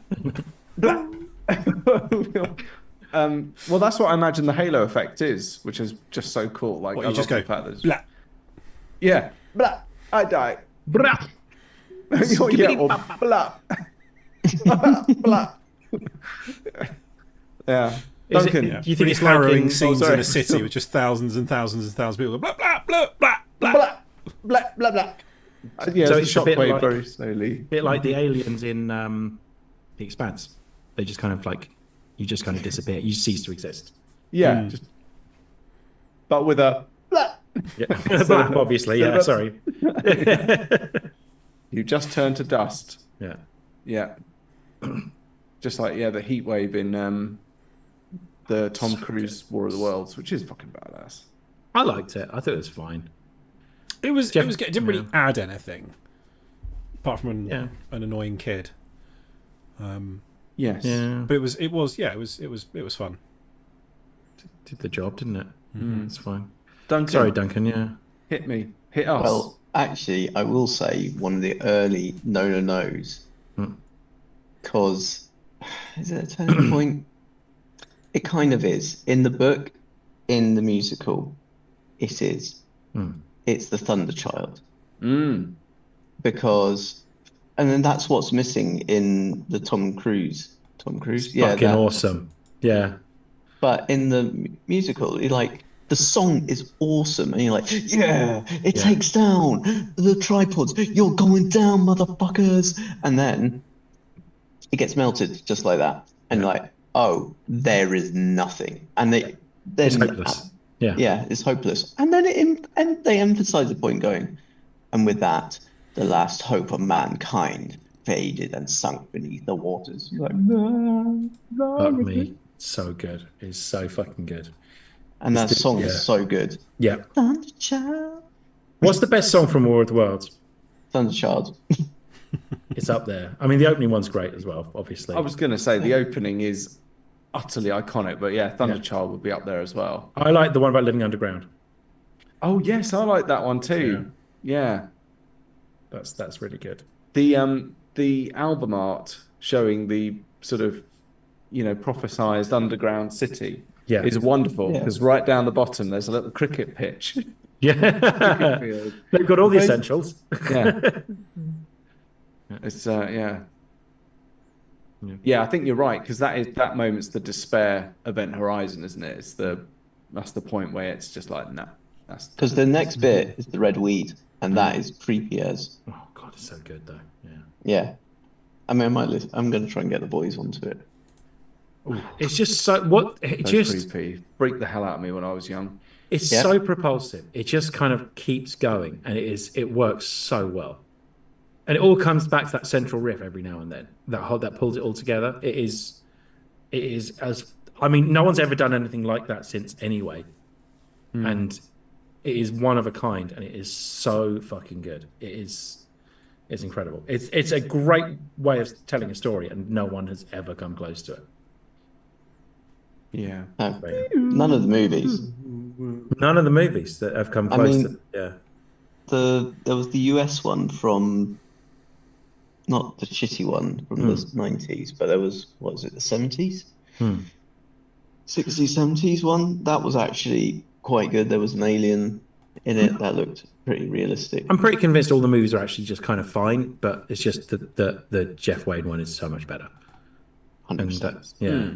Blah. Well, that's what I imagine the Halo effect is, which is just so cool. Like, you just go blah. Yeah, blah. I die. Blah. Or blah. Blah. Yeah. Is it- Duncan, Yeah. Do you think Really it's like harrowing in- scenes in sorry. a city with just thousands and thousands and thousands of people. Blah blah blah blah blah. blah, blah, blah, blah. Yeah, So it's it's a a bit shockwave like- very slowly. bit like the aliens in The Expanse. They just kind of like, you just kind of disappear. You cease to exist. Yeah, just, but with a blah. Yeah. Black, obviously. Yeah, sorry. You just turn to dust. Yeah. Yeah. Just like, yeah, the heat wave in the Tom Cruise War of the Worlds, which is fucking badass. I liked it. I thought it was fine. It was. Jeff- It didn't really add anything, apart from Yeah. an annoying kid. Yes. Yeah. But it was fun. Did the job, didn't it? It's fine. Duncan, Sorry, Duncan. Yeah. hit me. Hit us. Well, actually, I will say one of the early no-no-nos, because is it a turning point? It kind of is. In the book, in the musical, it is. It's the Thunder Child. Because, and then that's what's missing in the Tom Cruise. Yeah, Fucking that. awesome. Yeah. But in the musical, the song is awesome, and you're like, yeah, it takes down the tripods. You're going down, motherfuckers. And then it gets melted just like that, and you're like, oh, there is nothing, and then It's hopeless. Yeah. yeah, it's hopeless. And then they emphasize the point, going, and with that, the last hope of mankind faded and sunk beneath the waters. You're like, no, Fuck me. So good. It's so fucking good. and that song yeah. is so good. Yeah. Thunderchild. What's the best song from War of the Worlds? Thunderchild. It's up there. I mean, the opening one's great as well, obviously. I was going to say the opening is utterly iconic, but yeah, Thunderchild would be up there as well. I like the one about living underground. Oh yes, I like that one too. Yeah. That's really good. The album art showing the sort of, prophesized underground city Yeah. is wonderful Yeah. because right down the bottom there's a little cricket pitch. Yeah. field. They've got all the essentials. Yeah. It's yeah. I think you're right because that moment's the despair event horizon, isn't it? That's the point where it's just like nah. That's Because the next bit is the red weed, and that is creepy as. Oh god, it's so good though. Yeah. Yeah. I mean, I'm going to try and get the boys onto it. It's just so it so just creepy. Freaked the hell out of me when I was young. it's Yeah. so propulsive. It just kind of keeps going, and it works so well. And it all comes back to that central riff every now and then. That pulls it all together. It is as I mean, no one's ever done anything like that since anyway. And it is one of a kind, and it is so fucking good. It's incredible. It's a great way of telling a story, and no one has ever come close to it. Yeah. No, none of the movies. None of the movies that have come close to yeah. There was the US one from, not the shitty one from the 90s, but there was, what was it, the 70s? 60s, 70s one. That was actually quite good. There was an alien in it that looked pretty realistic. I'm pretty convinced all the movies are actually just kind of fine, but it's just the Jeff Wade one is so much better. 100%. That's yeah.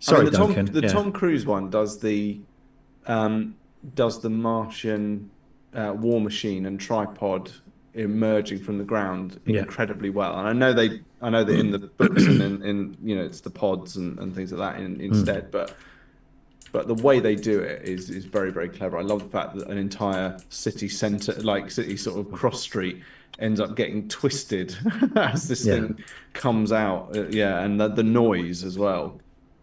Sorry, Sorry, Duncan. The yeah. Tom Cruise one does the Martian war machine and tripod emerging from the ground incredibly well. And I know that in the books and in it's the pods and things like that instead, but the way they do it is very, very clever. I love the fact that an entire city center, like city sort of cross street, ends up getting twisted as this thing comes out. And the noise as well.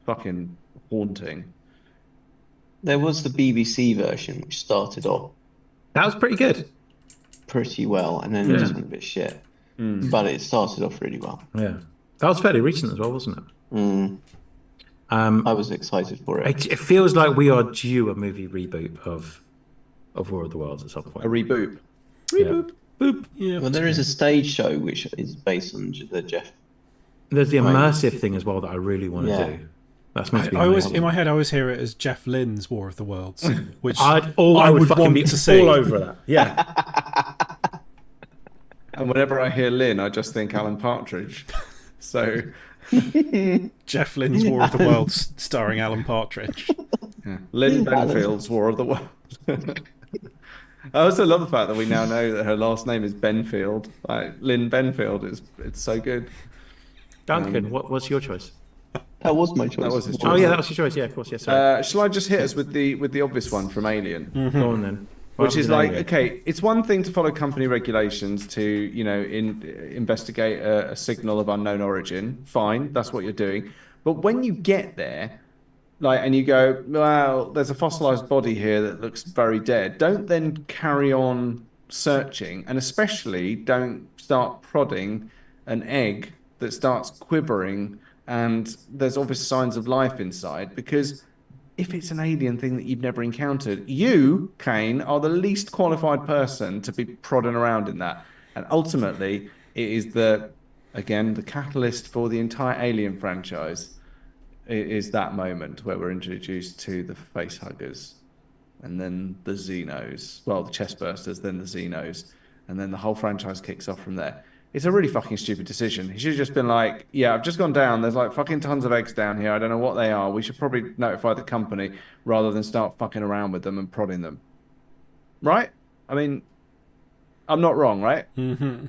Fucking haunting. There was the BBC version, which started off That was pretty good. pretty well, and then it just went a bit shit. But it started off really well. Yeah. That was fairly recent as well, wasn't it? I was excited for it. It feels like we are due a movie reboot of War of the Worlds at some point. A reboot. Reboot. Boop. Yeah. Well, there is a stage show which is based on the Jeff. There's the immersive thing as well that I really want to do. That's meant to be I always amazing. in my head I always hear it as Jeff Lynne's War of the Worlds, which I would fucking want be to see. all over that. Yeah. And whenever I hear Lynn, I just think Alan Partridge. So, Jeff Lynne's War of the Worlds starring Alan Partridge. yeah. Lynn Benfield's War of the World. I also love the fact that we now know that her last name is Benfield. Like Lynn Benfield it's so good. Duncan, what's your choice? That was my choice. That was his choice. Oh yeah, that was your choice. Yeah, of course. Yes. Yeah, Shall I just hit us with the obvious one from Alien? Go on then. Which is like, okay, it's one thing to follow company regulations to, you know, investigate a signal of unknown origin. Fine, that's what you're doing. But when you get there, like, and you go, well, there's a fossilized body here that looks very dead. Don't then carry on searching, and especially don't start prodding an egg that starts quivering and there's obvious signs of life inside, because if it's an alien thing that you've never encountered, you, Kane, are the least qualified person to be prodding around in that. And ultimately, it is the catalyst for the entire Alien franchise. It is that moment where we're introduced to the facehuggers, and then the Xenos. Well, the chestbursters, then the Xenos, and then the whole franchise kicks off from there. It's a really fucking stupid decision. He should have just been like, yeah, I've just gone down. There's like fucking tons of eggs down here. I don't know what they are. We should probably notify the company rather than start fucking around with them and prodding them. Right? I mean, I'm not wrong, right? Mm-hmm.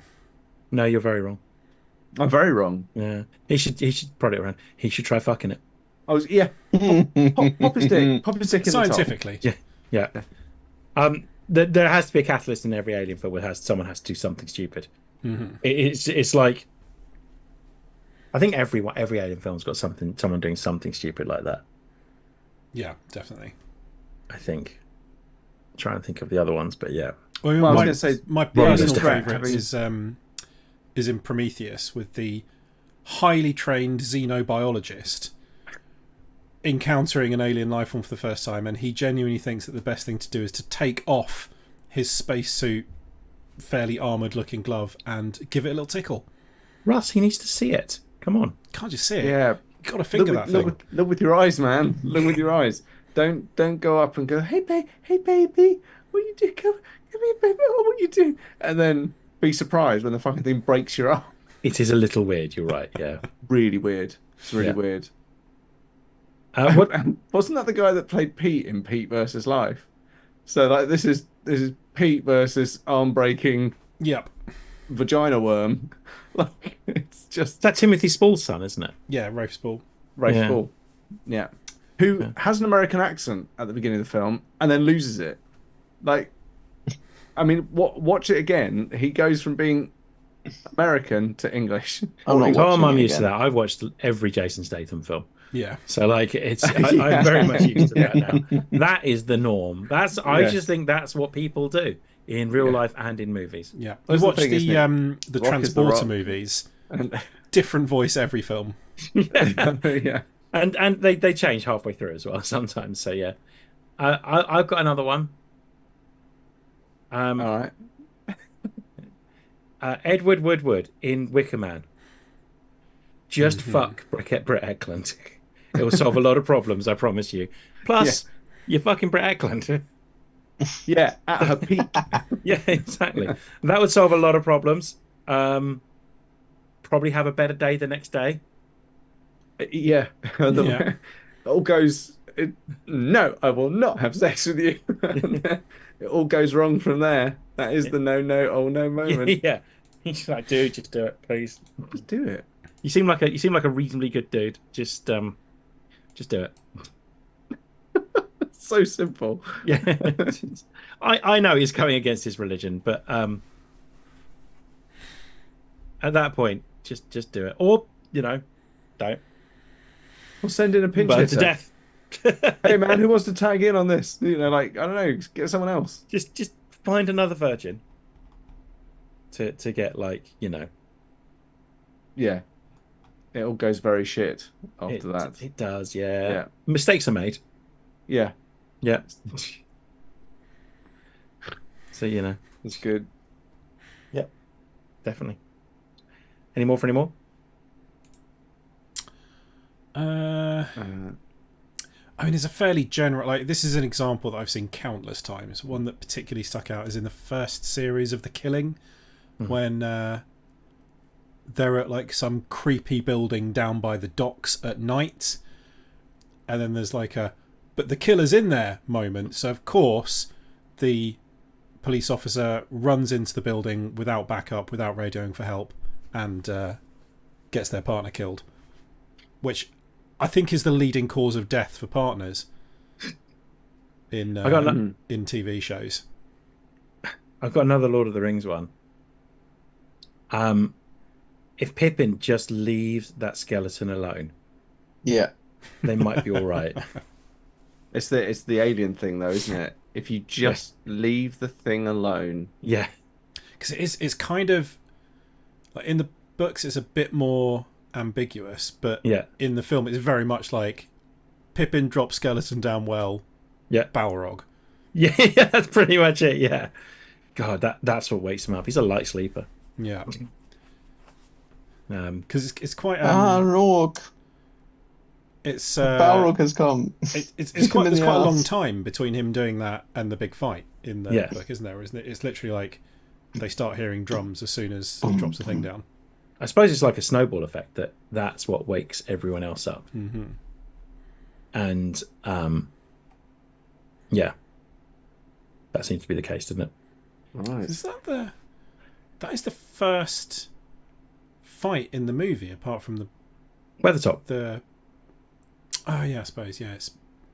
No, you're very wrong. I'm very wrong. Yeah, he should prod it around. He should try fucking it. Pop a stick. Pop a stick in Scientifically. Yeah. There has to be a catalyst in every Alien film where someone has to do something stupid. Mm-hmm. It's like, I think every Alien film's got someone doing something stupid like that. Yeah, definitely. I think. I'm trying to think of the other ones, but yeah. Well, I was going to say my personal favourite is in Prometheus, with the highly trained xenobiologist encountering an alien life form for the first time, and he genuinely thinks that the best thing to do is to take off his spacesuit, fairly armoured looking glove and give it a little tickle. Russ, he needs to see it. Come on. Can't just see it. Yeah. You've got to finger that thing. Look with your eyes, man. Look with your eyes. Don't go up and go, hey baby, what you doing? Come here, baby. Oh, what you doing? And then be surprised when the fucking thing breaks your arm. It is a little weird. You're right. Yeah. Really weird. It's really weird. What wasn't that the guy that played Pete in Pete versus Life? So like this is Pete versus arm breaking. Yep. Vagina worm. Like it's just that Timothy Spall's son, isn't it? Yeah, Rafe Spall. Spall. Yeah. Who has an American accent at the beginning of the film and then loses it. Like, I mean, watch it again. He goes from being American to English. I'm used to that. I've watched every Jason Statham film. Yeah. So like I'm very much used to that now. That is the norm. I just think that's what people do in real life and in movies. Yeah. I watched the Transporter movies. Different voice every film. Yeah. And they change halfway through as well sometimes. So yeah. I've got another one. All right. Edward Woodward in Wicker Man. Just fuck Brett Eklund. It will solve a lot of problems, I promise you. Plus, you're fucking Brett Eklund. Yeah, at her peak. Yeah, exactly. That would solve a lot of problems. Probably have a better day the next day. Yeah. It all goes, no, I will not have sex with you. It all goes wrong from there. That is the no moment. Yeah. He's like, dude, just do it, please. Just do it. You seem like a reasonably good dude. Just do it. So simple. Yeah. I know he's going against his religion, but at that point, just do it. Or, don't. Or send in a pinch Burn hitter. to death. Hey man, who wants to tag in on this? Like, I don't know, get someone else. Just find another virgin. To get Yeah. It all goes very shit after that. It does, yeah. Mistakes are made. Yeah. Yeah. So, It's good. Yep. Definitely. Any more for any more? I mean, it's a fairly general... Like, this is an example that I've seen countless times. One that particularly stuck out is in the first series of The Killing, when they're at like some creepy building down by the docks at night, and then there's like a "but the killer's in there" moment. So of course the police officer runs into the building without backup, without radioing for help, and gets their partner killed, which I think is the leading cause of death for partners in TV shows. I've got another Lord of the Rings one. If Pippin just leaves that skeleton alone, Yeah. they might be all right. It's the alien thing though, isn't it? If you just leave the thing alone. Yeah. Because it's kind of like in the books it's a bit more ambiguous, but in the film it's very much like Pippin drops skeleton down well. Yeah. Balrog. Yeah, that's pretty much it. Yeah. God, that's what wakes him up. He's a light sleeper. Yeah. Because it's quite. Balrog. It's Balrog has come. It's quite a long time between him doing that and the big fight in the book, isn't there? Isn't it? It's literally like they start hearing drums as soon as he drops the thing down. I suppose it's like a snowball effect that's what wakes everyone else up. Mm-hmm. And yeah, that seems to be the case, doesn't it? Right. Is that is the first fight in the movie apart from the Weathertop? Oh yeah, I suppose it's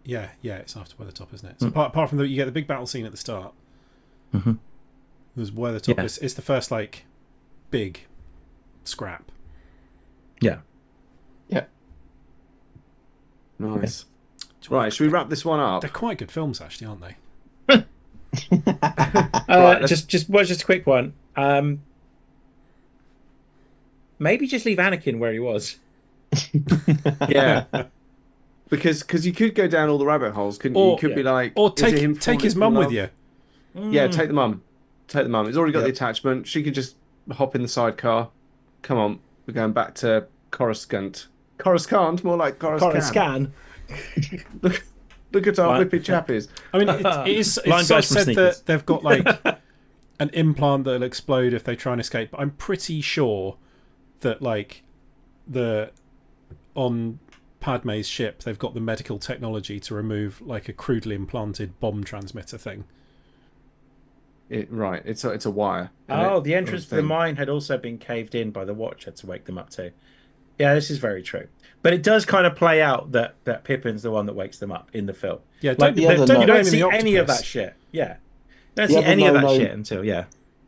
after Weathertop, isn't it? So apart from you get the big battle scene at the start. Mm-hmm. There's Weathertop. Yeah. It's the first like big scrap. Yeah. Yeah. Nice. Right, should we wrap this one up? They're quite good films, actually, aren't they? Just a quick one. Maybe just leave Anakin where he was. Yeah. Because you could go down all the rabbit holes, couldn't you? You could be like, or is it him take his falling mum in with love? you. Yeah, take the mum. Take the mum. He's already got the attachment. She could just hop in the sidecar. Come on, we're going back to Coruscant. Coruscant, more like Coruscant. Look at our whippy chappies. I mean, it's sort of said that they've got like an implant that'll explode if they try and escape. But I'm pretty sure that like on Padme's ship, they've got the medical technology to remove like a crudely implanted bomb transmitter thing. Right, it's a wire. Oh, the entrance to the mine had also been caved in by the Watcher to wake them up too. Yeah, this is very true. But it does kind of play out that Pippin's the one that wakes them up in the film. Yeah, you don't see any of that shit. Yeah. You don't see any of that shit until,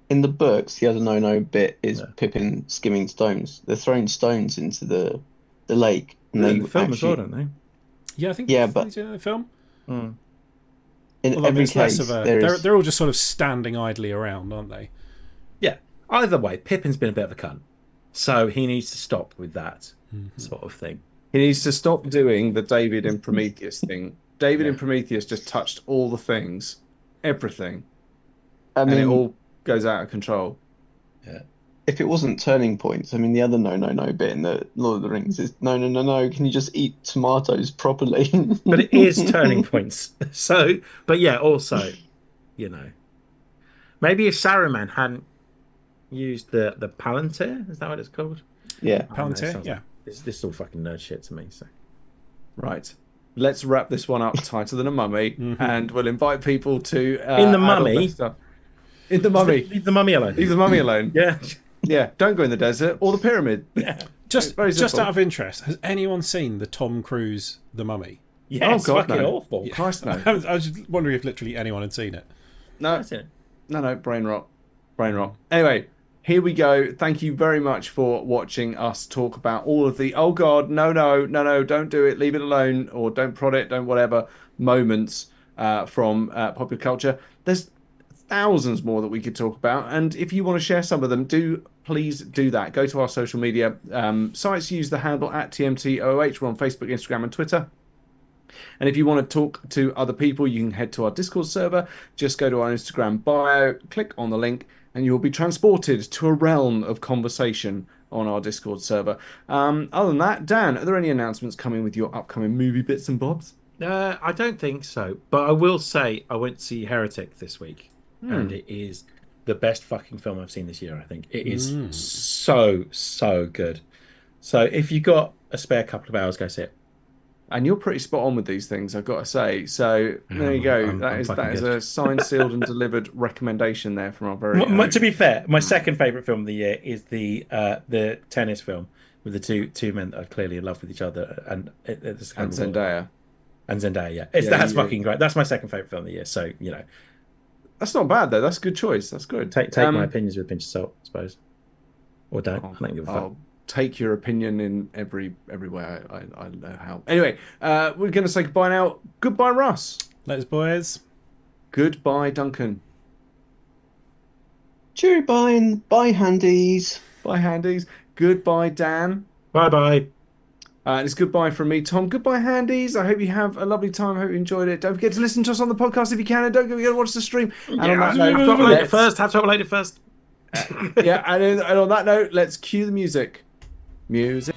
In the books, the other no bit is Pippin skimming stones. They're throwing stones into the lake. And in the film as well, don't they? Yeah, I think but in the film. In every case, they're all just sort of standing idly around, aren't they? Yeah. Either way, Pippin's been a bit of a cunt. So he needs to stop with that sort of thing. He needs to stop doing the David and Prometheus thing. David and Prometheus just touched all the things, everything, and it all goes out of control. Yeah. If it wasn't turning points, I mean, the other no bit in the Lord of the Rings is no. Can you just eat tomatoes properly? But it is turning points. So, but yeah, also, maybe if Saruman hadn't used the Palantir, is that what it's called? Yeah, Palantir. Yeah. This is all fucking nerd shit to me. So, right, let's wrap this one up tighter than a mummy, and we'll invite people to in the mummy. In the mummy. Leave the mummy alone. Leave the mummy alone. Yeah. Yeah. Don't go in the desert or the pyramid. Yeah. Just out of interest, has anyone seen the Tom Cruise The Mummy? Yeah, it's fucking no. awful. Christ, no. I was just wondering if literally anyone had seen it. No, brain rot. Anyway, here we go. Thank you very much for watching us talk about all of the, oh God, no, don't do it, leave it alone, or don't prod it, don't whatever, moments from popular culture. There's thousands more that we could talk about, and if you want to share some of them, please do that. Go to our social media sites, use the handle @TMTOH. We're on Facebook, Instagram, and Twitter. And if you want to talk to other people, you can head to our Discord server. Just go to our Instagram bio, click on the link, and you'll be transported to a realm of conversation on our Discord server. Other than that, Dan, are there any announcements coming with your upcoming movie bits and bobs? I don't think so, but I will say I went to see Heretic this week, and it is the best fucking film I've seen this year. I think it is so good. So if you got a spare couple of hours, go see it. And you're pretty spot on with these things, I've got to say. So there you go. That is a signed, sealed, and delivered recommendation there from our very. To be fair, my second favorite film of the year is the tennis film with the two men that are clearly in love with each other, and Zendaya. And Zendaya, yeah, that's fucking great. That's my second favorite film of the year. So that's not bad though. That's a good choice. That's good. Take my opinions with a pinch of salt, I suppose, or don't. I don't give a fuck. Take your opinion in every way I know how. Anyway, we're going to say goodbye now. Goodbye, Russ. Let's, boys. Goodbye, Duncan. Cheery bye, bye, handies. Bye, handies. Goodbye, Dan. Bye. And it's goodbye from me, Tom. Goodbye, handies. I hope you have a lovely time. I hope you enjoyed it. Don't forget to listen to us on the podcast if you can, and don't forget to watch the stream. And on that note, have to upload it first. Yeah, and on that note, let's cue the music. Music.